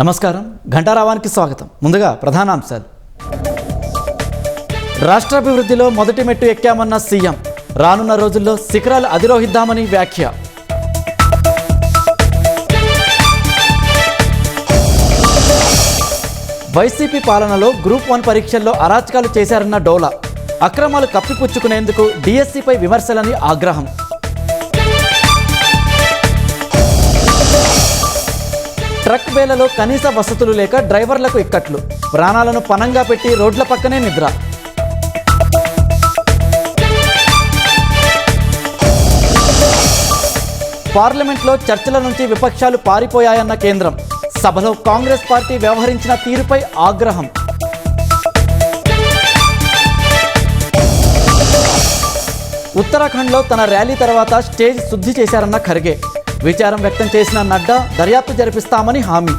నమస్కారం. ఘంటారావానికి స్వాగతం. ముందుగా ప్రధానాంశాలు. రాష్ట్రాభివృద్ధిలో మొదటి మెట్టు ఎక్కామన్న సీఎం. రానున్న రోజుల్లో శిఖరాలు అధిరోహిద్దామని వ్యాఖ్య. వైసీపీ పాలనలో గ్రూప్ 1 పరీక్షల్లో అరాచకాలు చేశారన్న డోలా. అక్రమాలు కప్పిపుచ్చుకునేందుకు డిఎస్సిపై విమర్శలని ఆగ్రహం. ట్రక్ వేలలో కనీస వసతులు లేక డ్రైవర్లకు ఇక్కట్లు. ప్రాణాలను పణంగా పెట్టి రోడ్ల పక్కనే నిద్ర. పార్లమెంట్లో చర్చల నుంచి విపక్షాలు పారిపోయాయన్న కేంద్రం. సభలో కాంగ్రెస్ పార్టీ వ్యవహరించిన తీరుపై ఆగ్రహం. ఉత్తరాఖండ్లో తన ర్యాలీ తర్వాత స్టేజ్ శుద్ధి చేశారన్న ఖర్గే. విచారం వ్యక్తం చేసిన నడ్డా దర్యాప్తు జరిపిస్తామని హామీ.